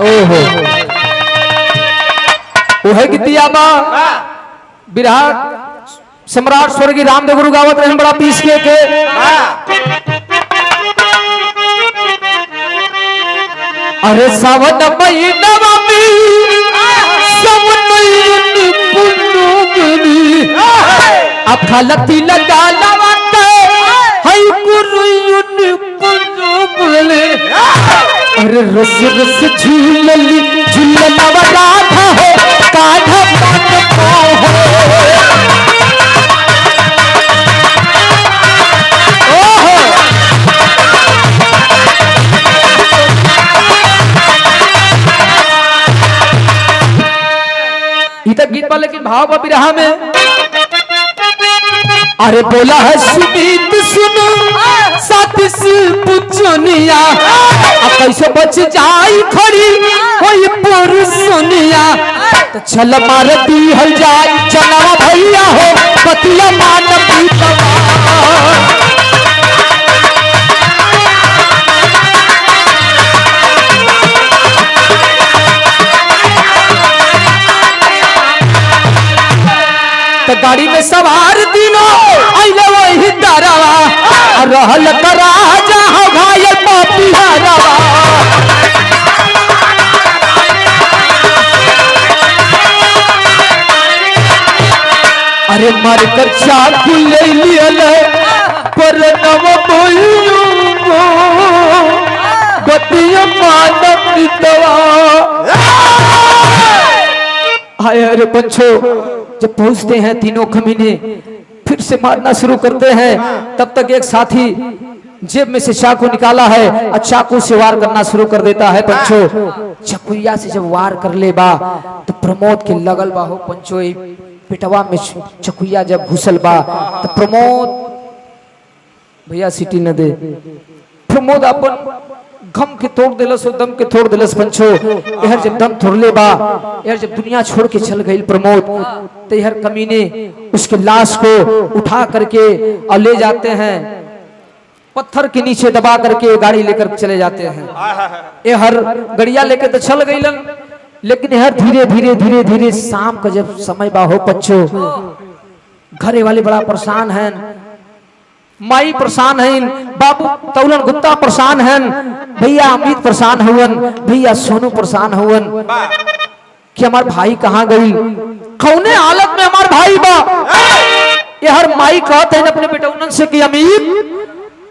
ओहो वह गीतिया बा विराट सम्राट स्वर्गीय रामदेव गुरु गावत रहे बड़ा पीस के अरे सावन महीना में अब खलती लगा लवाते हई गुरुयुन बोले अरे रस रस झूलली झूलना वाला था हो काढ़ा मन को हो इधर गीत पा लेकिन भाव बिरहा में अरे बोला है सुनीत सुनो साथ से पुछनिया अब कैसे बच जाई खड़ी होई पर सुनिया तो चल मार दी हल जाई चला भैया हो पतिया मान पीतवा तो गाड़ी में सवार दिनो आइले वही दरवा रहल करा जहां घायल पपिहरवा अरे मार कर चाकू ले लियल पर नव बोलू बतिया मान पीतवा हाय अरे पंछो जब पहुंचते हैं तीनों कमीने फिर से मारना शुरू करते हैं तब तक एक साथी जेब में से चाकू निकाला है और चाकू से वार करना शुरू कर देता है पंचो चकुइया से जब वार कर ले बा तो प्रमोद के लगल बा हो पंचो पिटवा में चकुइया जब घुसल बा तो प्रमोद भैया सीटी न दे प्रमोद अपन गम के तोड़ दिलस दम के तोड़ दिलस पंचो यहर जब दम तोड़ले बा यहर जब दुनिया छोड़ के चल गई प्रमोद तो यहर कमीने उसके लाश को उठा करके और ले जाते हैं पत्थर के नीचे दबा करके गाड़ी लेकर चले जाते हैं यहर गड़िया लेकर तो चल गई लेकिन यहर धीरे धीरे धीरे धीरे शाम का जब समय बा हो पंचो घरे वाले बड़ा परेशान हैं माई परेशान है बाबू तौलन गुप्ता परेशान है भैया अमित परेशान हुवन भैया सोनू परेशान हुवन कि हमार भाई कहाँ गई कौने हालत में हमार भाई बा ये हर माई कहते हैं अपने बेटौनन से कि अमित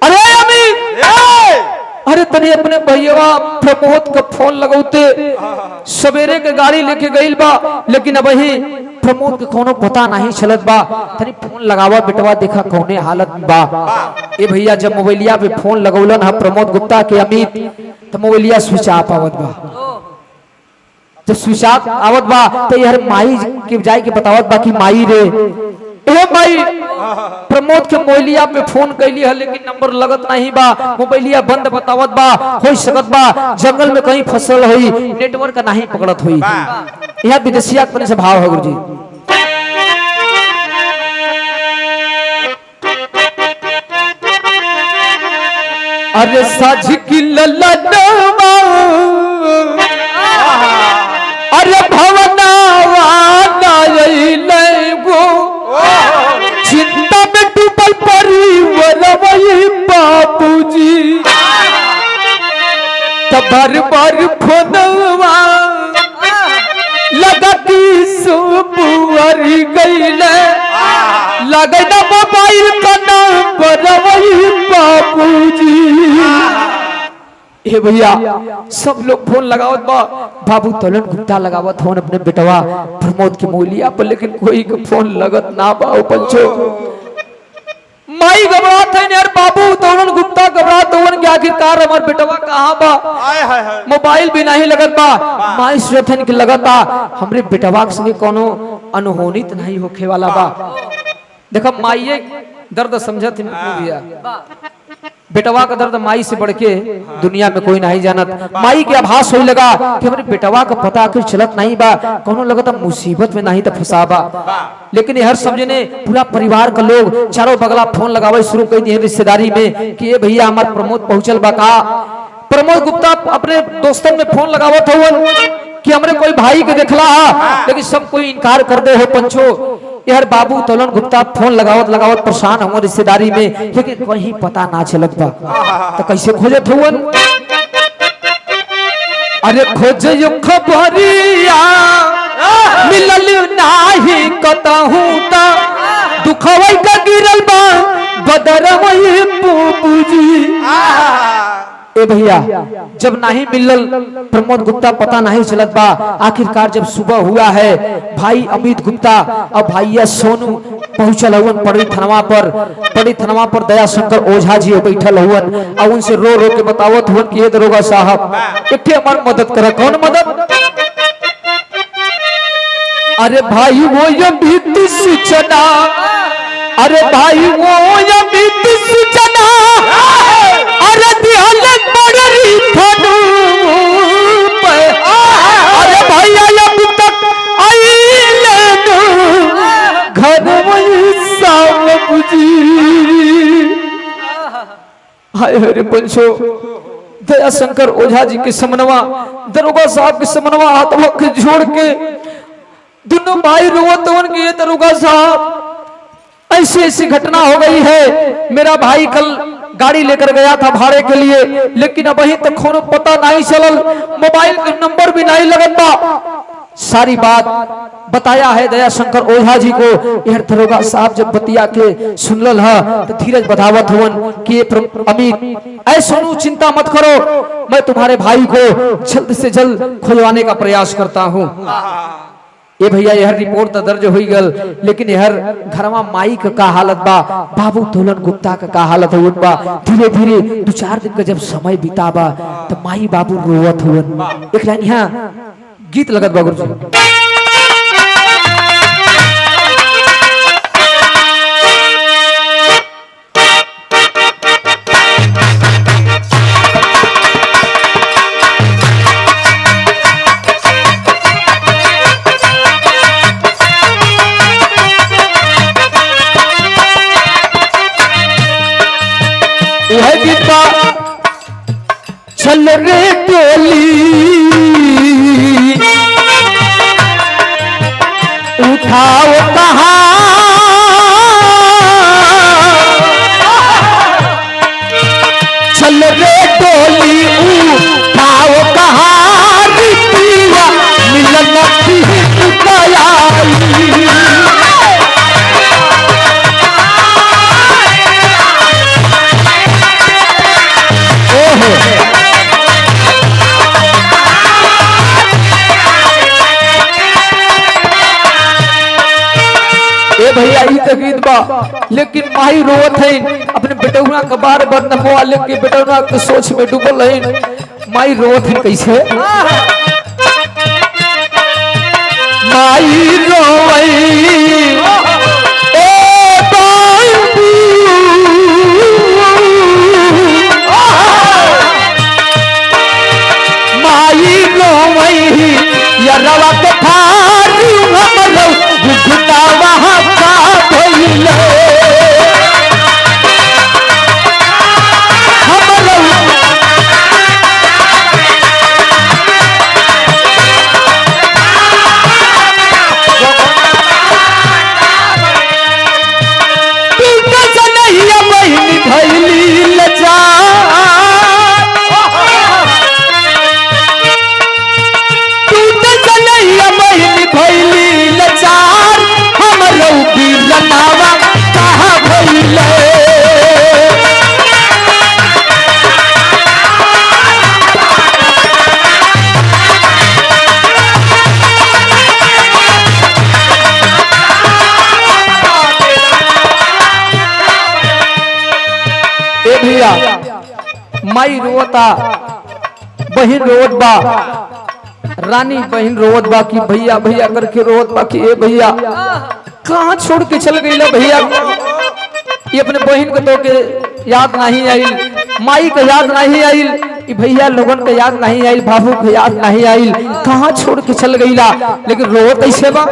अरे अमित अरे तने अपने भैया प्रमोद का फोन लगौते सवेरे के गाड़ी लेके गई बा लेकिन अब ही प्रमोद के कोनो पता नहीं चलत बा तनी फोन लगावा बेटवा देखा कौने हालत में बा ए भैया जब मोबाइलिया पे फोन लगौलन है प्रमोद गुप्ता के अमित तो मोबाइलिया स्विच ऑफ आवत बा जब स्विच ऑफ आवत बा तो यार माई के जाय के बतावत बा कि माई रे ए माई प्रमोद के मोबाइलिया पे फोन कैली है लेकिन नंबर लगत नहीं बा मोबाइलिया बंद बतावत बा हो सकत बा जंगल में कहीं फसल हुई नेटवर्क नहीं पकड़त हुई यह विदेशिया के से भाव है गुरुजी अरे साझ की ललनवा अरे भवनावा नायले गो चिंता में डूबल परिवार वही बाबूजी तब बार बार फोनवा लगा कि सुबुआरी गईले लगे ना मोबाइल का नंबर वही बाबूजी ए भैया सब लोग फोन लगावत बा बाबू तौलन गुप्ता लगावत होन अपने बेटवा प्रमोद के मोलिया पर लेकिन कोई के फोन लगत ना बा ओ पंचो माई घबरात है यार बाबू तौलन गुप्ता घबरात होन के आखिरकार हमार बेटवा कहां बा मोबाइल भी नहीं लगत बा माई सोचन के लगत बा हमरे बेटवा के संगे कोनो अनहोनी त नहीं होखे वाला बा देखो माईए दर्द समझत है भैया बेटवा का दर्द माई से बढ़ के दुनिया में कोई नहीं जानत माई के आभास होई लगा कि हमारे बेटवा का पता आखिर चलत नहीं बा कोनो लगता मुसीबत में नहीं तो फंसाबा लेकिन हर समझने पूरा परिवार का लोग चारों बगला फोन लगावे शुरू कर दिए रिश्तेदारी में कि ये भैया हमार प्रमोद पहुंचल बा का प्रमोद गुप्ता अपने दोस्तन में फोन लगावत हुवन कि हमरे कोई भाई के देखला हा, लेकिन सब कोई इनकार कर दे हो पंचो। यार बाबू तोलन गुप्ता फोन लगावत लगावत परेशान हमारे रिश्तेदारी में, लेकिन कहीं पता ना चलत बा। तो कैसे खोजत हुवन? अरे खोजयो खबरिया मिलल नाही कतहू ता दुखवई का गिरल बा बदरवई पूजी। ए भैया जब नहीं मिलल प्रमोद गुप्ता पता नहीं चलत बा। आखिरकार जब सुबह हुआ है भाई अमित गुप्ता और भैया सोनू पहुंचल हुवन पड़ी थनवा पर दया शंकर ओझा जी बैठल हुवन और उनसे रो रो के बतावत हुवन कि ये दरोगा साहब एक हमार मदद करे। कौन मदद? अरे भाई वो ये बीती सूचना, अरे भाई वो ये बीती सूचना, अरे दिहल बड़री थनु पे, अरे भैया अब तक आइले न घर में साव बुझी। हाय हरे पंचो दया शंकर ओझा जी के समनवा दरोगा साहब के समनवा हाथों के जोड़ के दोनों भाई रोवत के दरोगा साहब ऐसी ऐसी घटना हो गई है। मेरा भाई कल गाड़ी लेकर गया था भाड़े के लिए, लेकिन अब अभी तक कोनो पता नहीं चलल, मोबाइल का नंबर भी नहीं लगता। सारी बात बताया है दया शंकर ओझा जी को। यह दरोगा साहब जब बतिया के सुनल है तो धीरज बधावत हुवन कि अमित ऐ सोनू चिंता मत करो, मैं तुम्हारे भाई को जल्द से जल्द खुलवाने का प्रयास करता हूँ। ये भैया यह रिपोर्ट तो दर्ज हुई गल, लेकिन यह घरवा माई का हालत बा, बाबू तोलन गुप्ता का हालत हुआ बा। धीरे धीरे 2-4 दिन का जब समय बीता बा तो माई बाबू रोवत हुवन। एक लाइन यहाँ गीत लगत बा गुरुजी। चल रे टोली उठाओ कहा, चल रे टोली उठाओ कहा, रितिया मिलन की भैया ई तो गीत बा, लेकिन माही रोवत है अपने बेटौना का बार बार नमवा लेके बेटौना के सोच में डूबल है। माई रोवत है कैसे? माई रोवई माई रोवई या रवा के थारी हमरो गुटा वहां का भइले हमरो तू तो नहीं बहिनी भइली लजा भइली लचार हमरो बिरनावा कहाँ भइले ए भैया माई रोता बहिन रोत बा, रानी बहन रोवत बा कि भैया भैया करके रोवत बा कि ए भैया कहाँ छोड़ के चल गई भैया। ये अपने बहन को तो के याद नहीं आई, माई का याद नहीं आई, भैया लोगन का याद नहीं आई, बाबू का याद नहीं आई, कहाँ छोड़ के चल गई। लेकिन रोवत ऐसे बा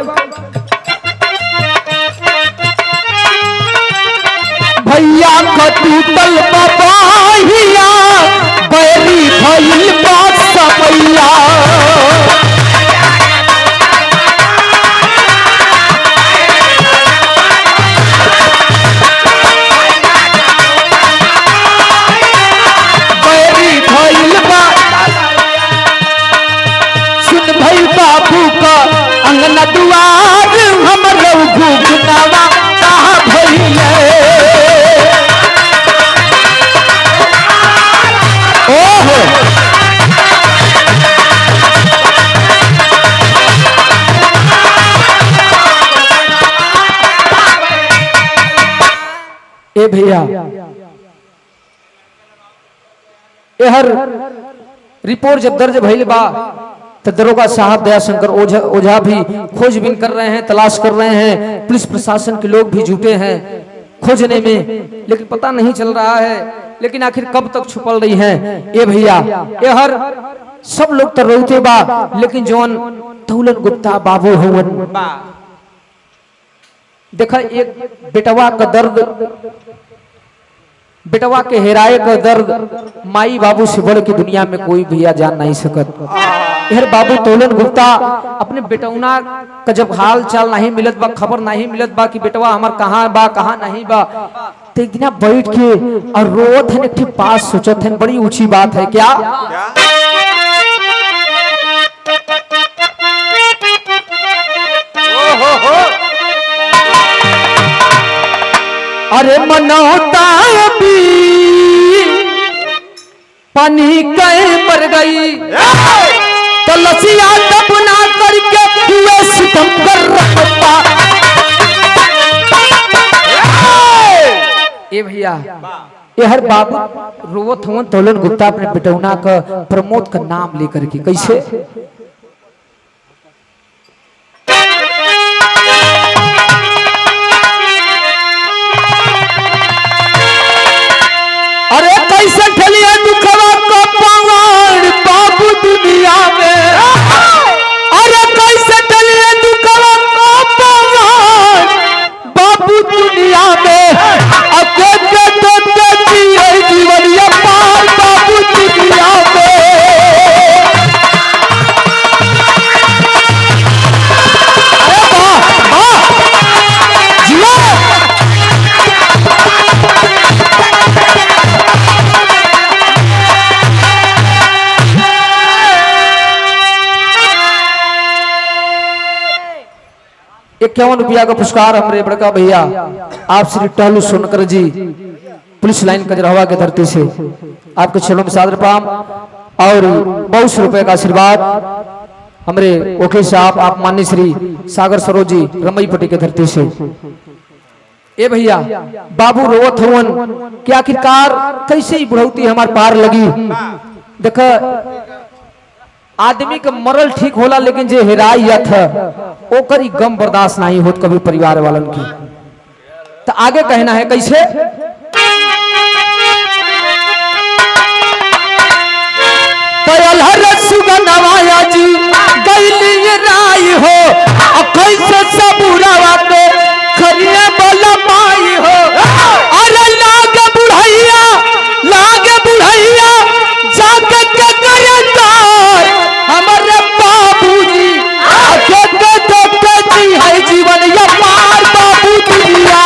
भैया का टूटल बाबा बैरी अंगना दुआर हमरो घुघुनावा कहाँ भइले। ओहो ए भैया हर रिपोर्ट जब दर्ज भइल बा तो दरोगा साहब दयाशंकर ओझा भी खोजबीन कर रहे हैं, तलाश कर रहे हैं, पुलिस प्रशासन के लोग भी जुटे हैं खोजने में, लेकिन पता नहीं चल रहा है लेकिन आखिर कब तक छुपल रही है। ए भैया ये हर सब लोग तो रोते बा लेकिन जौन तौलन गुप्ता बाबू हवन देखा एक बेटवा का दर्द, बेटवा के हेराए का दर्द माई बाबू से बढ़ के दुनिया में कोई भैया जान नहीं सकत। यार बाबू तौलन गुप्ता अपने बेटौना का जब हाल चाल नहीं मिलत बा, खबर नहीं मिलत बा कि बेटवा हमार कहाँ बा कहाँ नहीं बा, तो एक दिन बैठ के और रोत है एक पास सोचत है, बड़ी ऊंची बात है क्या? अरे मनौता पानी कहे मर गई तो लसिया दबना करके हुए सितंबर रखता। ए भैया ये हर बाबू रोवत हुआ तौलन गुप्ता अपने बेटौना का प्रमोद का नाम लेकर के कैसे कैसे ठलिया दुखवा को पवार बाबू दुनिया में। अरे कैसे ठलिया दुखवा को पवार बाबू दुनिया में, अकेले तो जिए जीवनिया पार बाबू दुनिया में। ₹51 का पुरस्कार हमारे बड़का भैया आप श्री टहलू सोनकर जी पुलिस लाइन कजरहवा के धरती से आपके चरणों में सादर प्रणाम और ₹200 का आशीर्वाद हमारे वकील साहब आप माननीय श्री सागर सरोज जी रमई पट्टी के धरती से। ए भैया बाबू रोवत हवन कि आखिरकार कैसे ही बुढ़ौती हमार पार लगी। देखा आदमी का मरल ठीक होला लेकिन जे हेराई था ओकर गम बर्दाश्त नहीं होत कभी परिवार वालन की। तो आगे कहना है कैसे सुगनवाया जी गैली राई हो कैसे सबूरावा पे खरिया बोला माई हो। अरे लागे बुढ़ैया जाके के करेदार हमारे बाबूजी अकेले देखते जी है जीवन या पार बाबू दुनिया।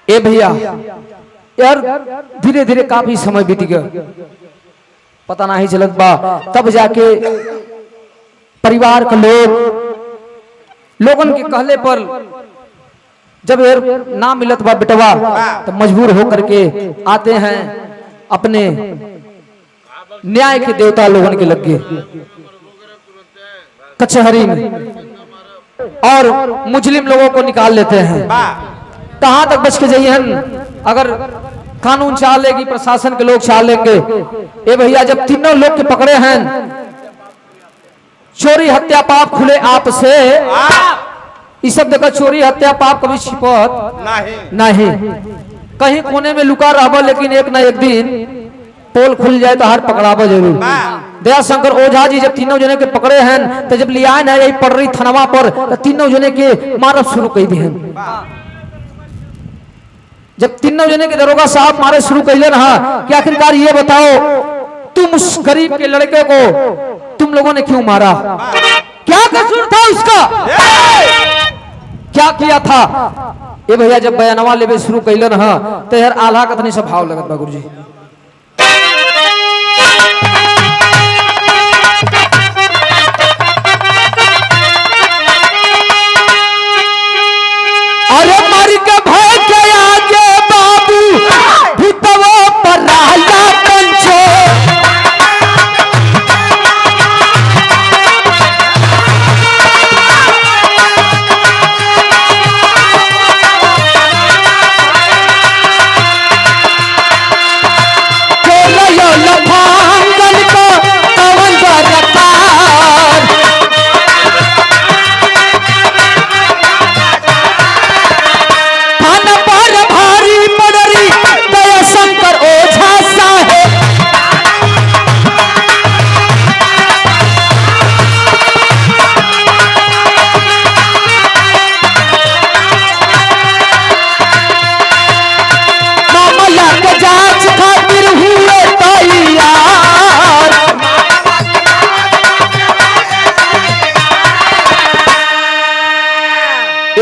ए भैया यार धीरे धीरे काफी समय बीत गया, पता नहीं चलत बा, तब जाके परिवार के लोगन के कहले पर जब ना मिलत बा बेटवा तो मजबूर होकर के आते हैं अपने न्याय के देवता लोगन के लगे कचहरी में और मुस्लिम लोगों को निकाल लेते हैं। कहां तक बच के जाइए अगर कानून चाह लेगी प्रशासन के लोग चाह लेंगे। ए भैया जब तीनों लोग के पकड़े हैं चोरी हत्या पाप खुले आप से, इस सब देखो चोरी हत्या पाप कभी छिपत नहीं, कहीं कोने में लुका रहा लेकिन एक ना एक दिन पोल खुल जाए तो हर पकड़ाबो जरूर। दयाशंकर ओझा जी जब तीनों जने के पकड़े हैं तो जब लिया ना यही पड़ रही थनवा पर तो तीनों जने के मारब शुरू कर दी हैं। जब तीनों जने के दरोगा साहब मारे शुरू कर ना कि आखिरकार ये बताओ तुम उस गरीब के लड़के को तुम लोगों ने क्यों मारा? क्या कसूर था उसका? क्या किया था? ये भैया जब बयानवा लेवे शुरू कैलन ह तो यार आल्हा कथनी से भाव लगत बा गुरुजी। अरे मर के भय के आगे बाबू भूतवो पर रहला पंचो।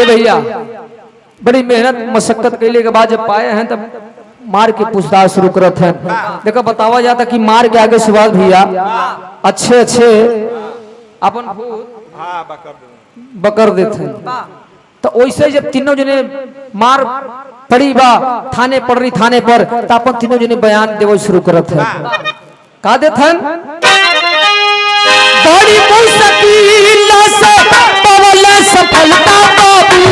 भैया बड़ी मेहनत मशक्कत कैले के बाद जब पाए हैं तब मार के पूछताछ शुरू करत हैं। देखो बतावा जाता कि मार के आगे सुभाष भैया अच्छे अच्छे अपन बकर देते हैं। तो वैसे जब तीनों जने मार पड़ी बा थाने पड़ रही थाने पर तो अपन तीनों जने बयान देवो शुरू करत हैं। का देते हैं? बड़ी मुश्किल से पवल सफलता बाबू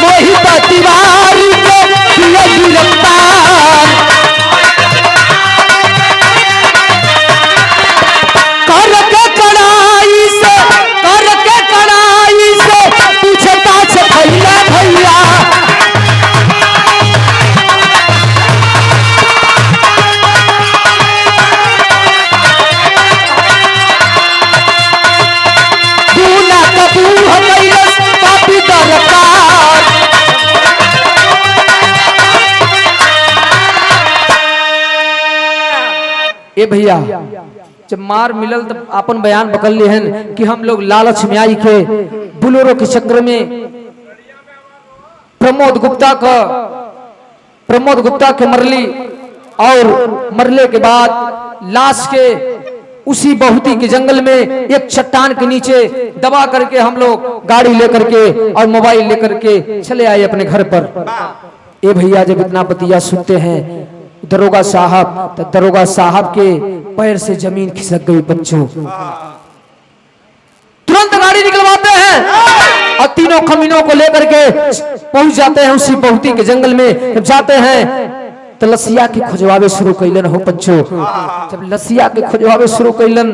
मोहित तिवारी को दिया गिरफ्तार करके कड़ाई से पूछताछ भैया भैया ए भैया जब मार मिलल तब अपन बयान बकल लिहन कि हम लोग लालच में आई के बुलोरो के चक्र में प्रमोद गुप्ता के मरली और मरले के बाद लाश के उसी बहुती के जंगल में एक चट्टान के नीचे दबा करके हम लोग गाड़ी लेकर के और मोबाइल लेकर के चले आए अपने घर पर। ए भैया जब इतना बतिया सुनते हैं दरोगा साहब तो दरोगा साहब के पैर से जमीन खिसक गई बच्चों। तुरंत गाड़ी निकलवाते हैं और तीनों खमीनों को लेकर के पहुंच जाते हैं उसी बहुती के जंगल में। जब जाते हैं तो लसिया के खोजवावे शुरू कैलन हो बच्चों। जब लसिया के खोजवावे शुरू कैलन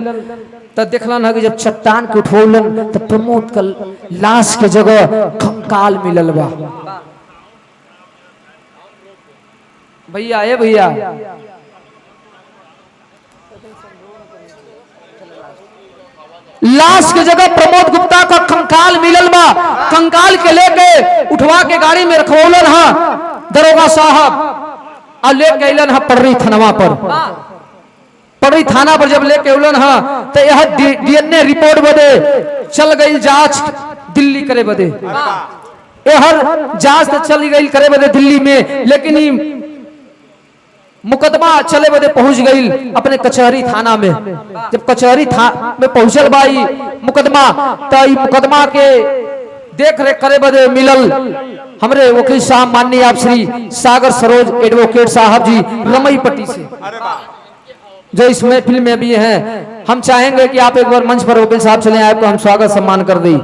तब देखलन है कि जब चट्टान के उठौलन तो प्रमोद का लाश के जगह कंकाल मिलल बा। भैया ए भैया लाश की जगह प्रमोद गुप्ता का कंकाल मिलल बा। कंकाल के लेके उठवा के गाड़ी में रखवलन हा दरोगा साहब और ले गईलन हा पड़री थाना पर। पड़री थाना पर जब लेके उलन हा तो यह डीएनए रिपोर्ट बदे चल गई जांच दिल्ली करे बदे। यह जांच तो चल गई करे बदे दिल्ली में, लेकिन मुकदमा चले बदे पहुंच गई अपने कचहरी थाना में। जब कचहरी में पहुंचल बाई मुकदमा तो मुकदमा के देख रेख करे बदे मिलल हमरे वकील साहब माननीय आप श्री सागर सरोज एडवोकेट साहब जी रमई पट्टी से, जो इस महफिल में भी हैं। हम चाहेंगे कि आप एक बार मंच पर वकील साहब चले, आपको हम स्वागत सम्मान कर दें।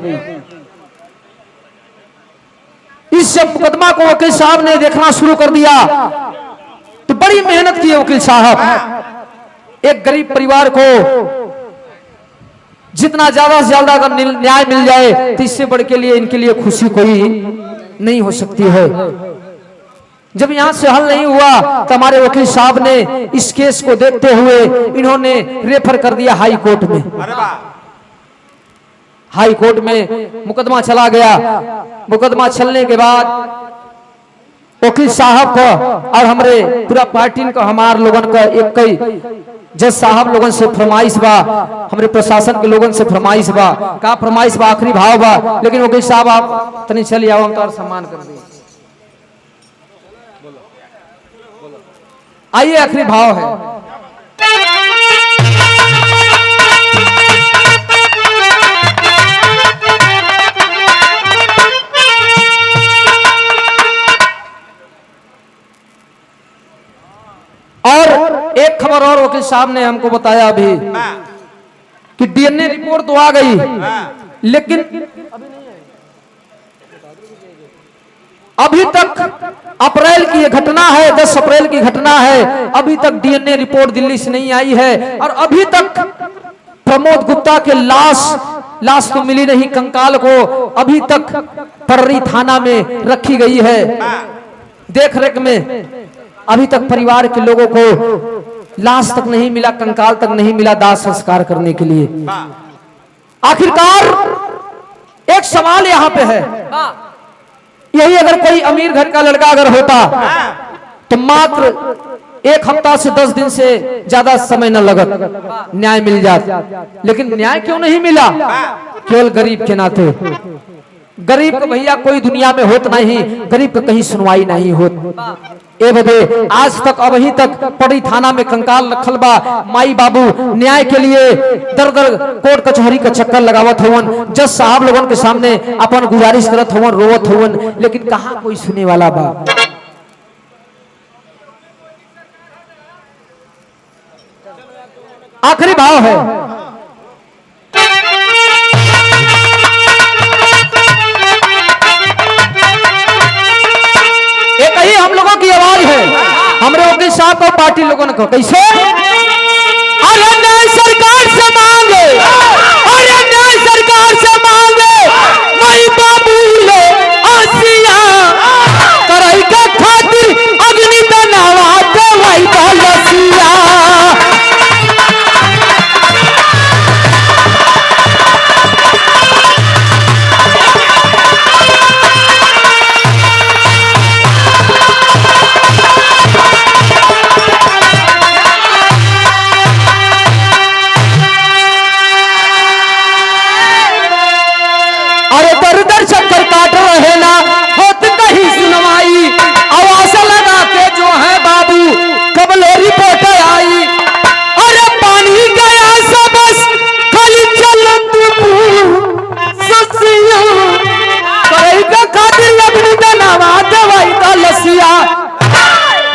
इस मुकदमा को वकील साहब ने देखना शुरू कर दिया तो बड़ी मेहनत की है वकील साहब। एक गरीब परिवार को जितना ज्यादा से ज्यादा अगर न्याय मिल जाए तो इससे बढ़ के लिए इनके लिए खुशी कोई नहीं हो सकती है। जब यहां से हल नहीं हुआ तो हमारे वकील साहब ने इस केस को देखते हुए इन्होंने रेफर कर दिया हाई कोर्ट में। हाई कोर्ट में मुकदमा चला गया। मुकदमा चलने के बाद वकील साहब को और हमारे पूरा पार्टी को हमार लोगन का एक कई जज साहब लोगन से फरमाइश बा, हमारे प्रशासन के लोगन से फरमाइश बा, का फरमाइश बा, आखिरी भाव बा। लेकिन वकील साहब आप तनी चलिए आओ, हम तो सम्मान कर दें। आइए, आखिरी भाव है। और एक खबर और वकील साहब ने हमको बताया अभी कि डीएनए रिपोर्ट तो आ गई, लेकिन अभी तक अप्रैल की ये घटना है, 10 अप्रैल की घटना है, अभी तक डीएनए रिपोर्ट दिल्ली से नहीं आई है। और अभी तक प्रमोद गुप्ता के लाश तो मिली नहीं, कंकाल को अभी तक पर्री थाना में रखी गई है देख रेख में। अभी तक परिवार के लोगों को लाश तक नहीं मिला, कंकाल तक नहीं मिला दाह संस्कार करने के लिए। आखिरकार एक सवाल यहाँ पे है, यही अगर कोई अमीर घर का लड़का अगर होता तो मात्र 1 हफ्ता से 10 दिन से ज्यादा समय न लगत, न्याय मिल जाता। लेकिन न्याय क्यों नहीं मिला? केवल गरीब के नाते। गरीब को भैया कोई दुनिया में होत नहीं, गरीब को कहीं सुनवाई नहीं होत। ए बदे आज तक अभी तक पड़ी थाना में कंकाल रखल बा। माई बाबू न्याय के लिए दर दर कोर्ट कचहरी का चक्कर लगावत होवन, जज साहब लोगों के सामने अपन गुजारिश करत होवन, रोवत होवन, लेकिन कहाँ कोई सुने वाला बा। आखिरी भाव है, एक ही हम लोगों की आवाज है, हमारे वकील साहब और पार्टी लोगों ने कहा कैसे? अरे न्याय सरकार से मांगे, अरे न्याय सरकार से मांगे, माई बाबू ले आसिया करई का खातिर अग्नि बनावा देवाई का लसिया। चक्कर काट रहे ना होत कहीं सुनवाई, आवाज लगा के जो है बाबू कब ले रिपोर्ट आई। अरे पानी गया सब बस खाली चलत ससिया करई का खातिर अग्नि बनावा दवाई का लसिया।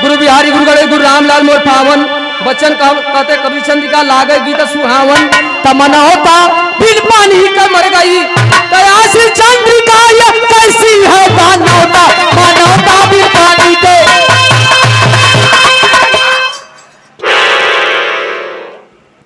गुरु बिहारी गुरु गणेश गुरु रामलाल मोर पावन बचन कहते कवि चंद्रिका लागे गीत सुहावन, तमन्ना होता बिन पानी का मर गई, दया से चंद्रिका